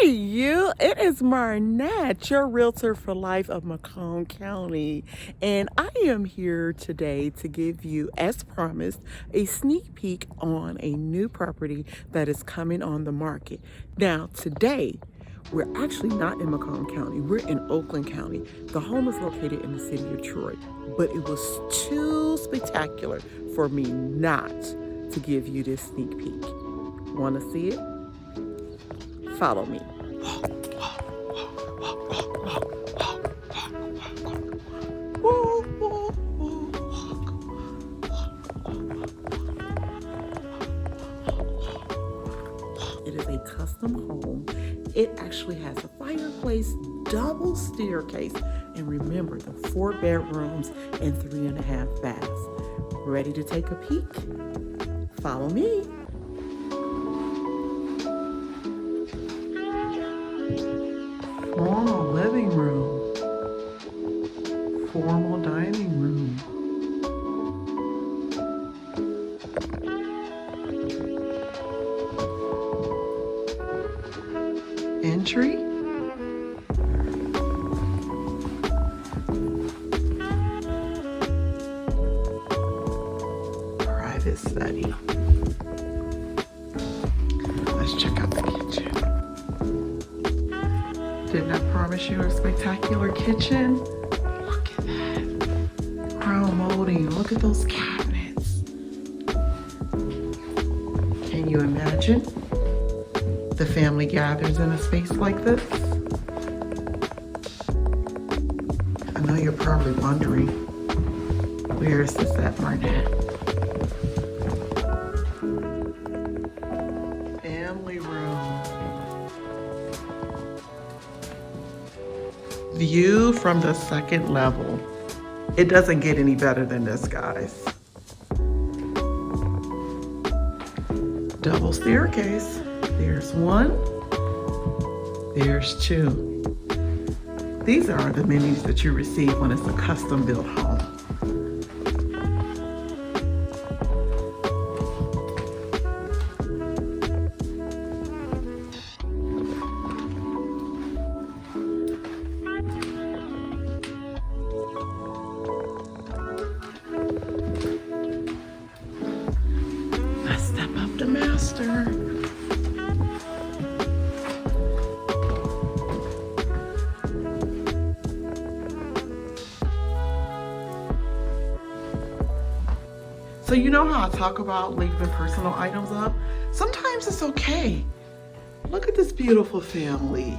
you. It is Marnette, your realtor for life of Macomb County. And I am here today to give you, as promised, a sneak peek on a new property that is coming on the market. Now, today, we're actually not in Macomb County. We're in Oakland County. The home is located in the city of Troy, but it was too spectacular for me not to give you this sneak peek. Want to see it? Follow me. It is a custom home. It actually has a fireplace, double staircase, and remember the 4 bedrooms and 3.5 baths. Ready to take a peek? Follow me. Formal living room, formal dining room. Entry. Private study. Let's check out the kitchen. Didn't I promise you a spectacular kitchen? Look at that. Crown molding. Look at those cabinets. Can you imagine the family gathers in a space like this? I know you're probably wondering, where is this at, Marnette? Family room. View from the second level. It doesn't get any better than this, guys. Double staircase. There's 1. There's 2. These are the amenities that you receive when it's a custom built home. Let's step up to master. So you know how I talk about leaving personal items up? Sometimes it's okay. Look at this beautiful family.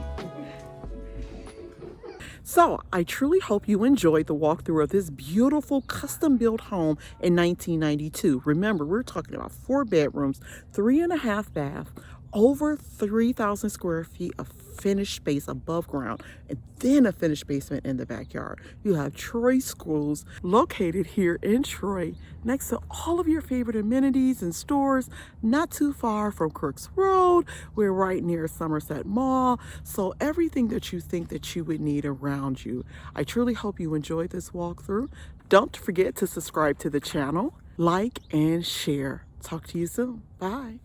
So I truly hope you enjoyed the walkthrough of this beautiful custom-built home in 1992. Remember, we're talking about 4 bedrooms, 3.5 baths, over 3,000 square feet of finished space above ground, and then a finished basement in the backyard. You have Troy Schools located here in Troy, next to all of your favorite amenities and stores, not too far from Crooks Road. We're right near Somerset Mall, so everything that you think that you would need around you. I truly hope you enjoyed this walkthrough. Don't forget to subscribe to the channel, like, and share. Talk to you soon. Bye.